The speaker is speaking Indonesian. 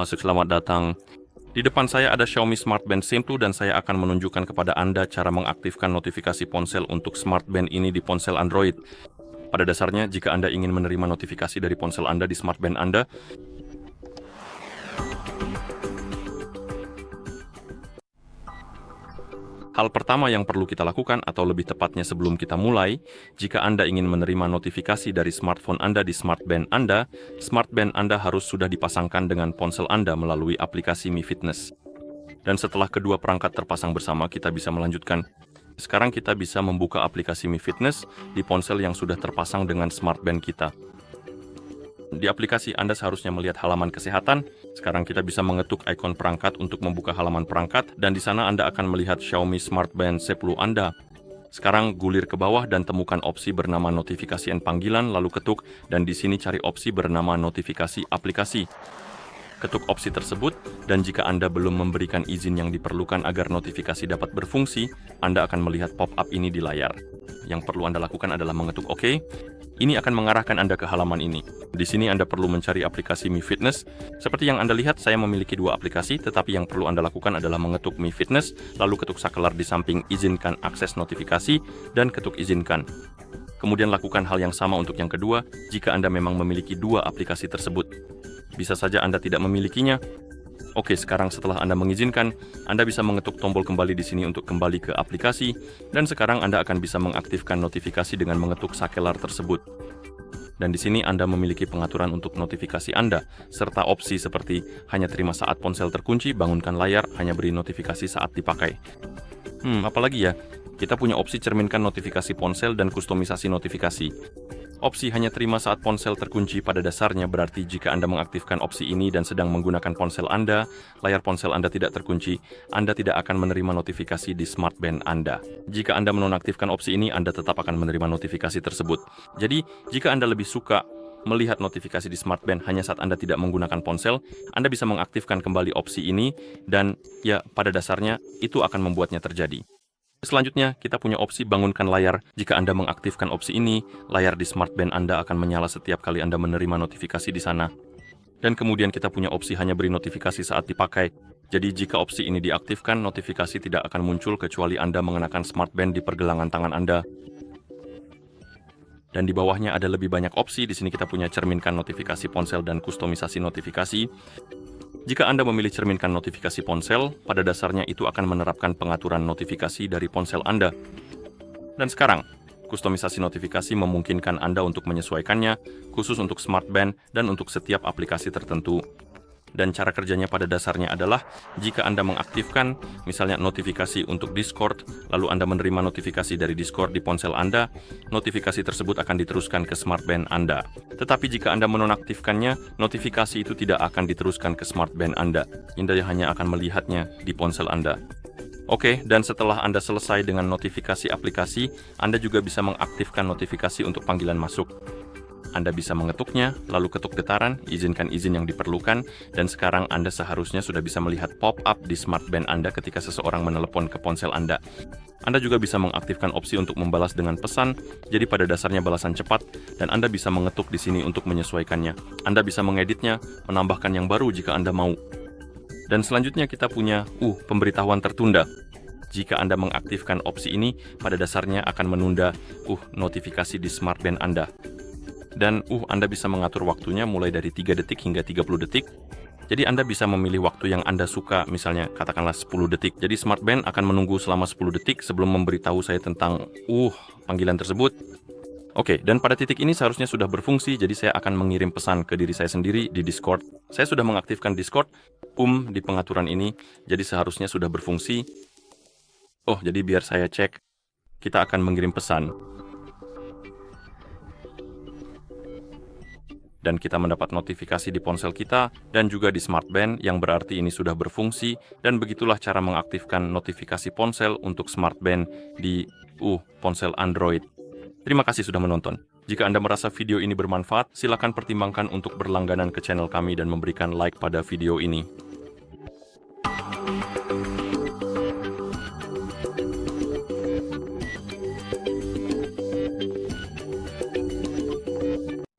Selamat datang. Di depan saya ada Xiaomi Smart Band SIM2 dan saya akan menunjukkan kepada Anda cara mengaktifkan notifikasi ponsel untuk Smart Band ini di ponsel Android. Pada dasarnya, jika Anda ingin menerima notifikasi dari ponsel Anda di Smart Band Anda, hal pertama yang perlu kita lakukan, atau lebih tepatnya sebelum kita mulai, jika Anda ingin menerima notifikasi dari smartphone Anda di Smart Band Anda harus sudah dipasangkan dengan ponsel Anda melalui aplikasi Mi Fitness. Dan setelah kedua perangkat terpasang bersama, kita bisa melanjutkan. Sekarang kita bisa membuka aplikasi Mi Fitness di ponsel yang sudah terpasang dengan Smart Band kita. Di aplikasi Anda seharusnya melihat halaman kesehatan. Sekarang kita bisa mengetuk ikon perangkat untuk membuka halaman perangkat, dan di sana Anda akan melihat Xiaomi Smart Band 10 Anda. Sekarang gulir ke bawah dan temukan opsi bernama notifikasi dan panggilan, lalu ketuk, dan di sini cari opsi bernama notifikasi aplikasi. Ketuk opsi tersebut, dan jika Anda belum memberikan izin yang diperlukan agar notifikasi dapat berfungsi, Anda akan melihat pop-up ini di layar. Yang perlu Anda lakukan adalah mengetuk OK. Ini akan mengarahkan Anda ke halaman ini. Di sini Anda perlu mencari aplikasi Mi Fitness. Seperti yang Anda lihat, saya memiliki dua aplikasi, tetapi yang perlu Anda lakukan adalah mengetuk Mi Fitness, lalu ketuk saklar di samping izinkan akses notifikasi, dan ketuk izinkan. Kemudian lakukan hal yang sama untuk yang kedua, jika Anda memang memiliki dua aplikasi tersebut. Bisa saja Anda tidak memilikinya. Oke, sekarang setelah Anda mengizinkan, Anda bisa mengetuk tombol kembali di sini untuk kembali ke aplikasi, dan sekarang Anda akan bisa mengaktifkan notifikasi dengan mengetuk saklar tersebut. Dan di sini Anda memiliki pengaturan untuk notifikasi Anda, serta opsi seperti hanya terima saat ponsel terkunci, bangunkan layar, hanya beri notifikasi saat dipakai. Apalagi ya? Kita punya opsi cerminkan notifikasi ponsel dan kustomisasi notifikasi. Opsi hanya terima saat ponsel terkunci pada dasarnya berarti jika Anda mengaktifkan opsi ini dan sedang menggunakan ponsel Anda, layar ponsel Anda tidak terkunci, Anda tidak akan menerima notifikasi di Smart Band Anda. Jika Anda menonaktifkan opsi ini, Anda tetap akan menerima notifikasi tersebut. Jadi, jika Anda lebih suka melihat notifikasi di Smart Band hanya saat Anda tidak menggunakan ponsel, Anda bisa mengaktifkan kembali opsi ini, dan ya, pada dasarnya itu akan membuatnya terjadi. Selanjutnya, kita punya opsi bangunkan layar. Jika Anda mengaktifkan opsi ini, layar di Smart Band Anda akan menyala setiap kali Anda menerima notifikasi di sana. Dan kemudian kita punya opsi hanya beri notifikasi saat dipakai. Jadi jika opsi ini diaktifkan, notifikasi tidak akan muncul kecuali Anda mengenakan Smart Band di pergelangan tangan Anda. Dan di bawahnya ada lebih banyak opsi. Di sini kita punya cerminkan notifikasi ponsel dan kustomisasi notifikasi. Jika Anda memilih cerminkan notifikasi ponsel, pada dasarnya itu akan menerapkan pengaturan notifikasi dari ponsel Anda. Dan sekarang, kustomisasi notifikasi memungkinkan Anda untuk menyesuaikannya, khusus untuk Smart Band dan untuk setiap aplikasi tertentu. Dan cara kerjanya pada dasarnya adalah, jika Anda mengaktifkan, misalnya notifikasi untuk Discord, lalu Anda menerima notifikasi dari Discord di ponsel Anda, notifikasi tersebut akan diteruskan ke Smart Band Anda. Tetapi jika Anda menonaktifkannya, notifikasi itu tidak akan diteruskan ke Smart Band Anda. Anda hanya akan melihatnya di ponsel Anda. Oke, dan setelah Anda selesai dengan notifikasi aplikasi, Anda juga bisa mengaktifkan notifikasi untuk panggilan masuk. Anda bisa mengetuknya, lalu ketuk getaran, izinkan izin yang diperlukan, dan sekarang Anda seharusnya sudah bisa melihat pop-up di Smart Band Anda ketika seseorang menelepon ke ponsel Anda. Anda juga bisa mengaktifkan opsi untuk membalas dengan pesan, jadi pada dasarnya balasan cepat, dan Anda bisa mengetuk di sini untuk menyesuaikannya. Anda bisa mengeditnya, menambahkan yang baru jika Anda mau. Dan selanjutnya kita punya pemberitahuan tertunda. Jika Anda mengaktifkan opsi ini, pada dasarnya akan menunda notifikasi di Smart Band Anda. Dan Anda bisa mengatur waktunya mulai dari 3 detik hingga 30 detik. Jadi Anda bisa memilih waktu yang Anda suka, misalnya katakanlah 10 detik. Jadi Smart Band akan menunggu selama 10 detik sebelum memberitahu saya tentang panggilan tersebut. Oke, dan pada titik ini seharusnya sudah berfungsi, jadi saya akan mengirim pesan ke diri saya sendiri di Discord. Saya sudah mengaktifkan Discord, di pengaturan ini, jadi seharusnya sudah berfungsi. Jadi biar saya cek, kita akan mengirim pesan. Dan kita mendapat notifikasi di ponsel kita dan juga di Smart Band, yang berarti ini sudah berfungsi, dan begitulah cara mengaktifkan notifikasi ponsel untuk Smart Band di ponsel Android. Terima kasih sudah menonton. Jika Anda merasa video ini bermanfaat, silakan pertimbangkan untuk berlangganan ke channel kami dan memberikan like pada video ini.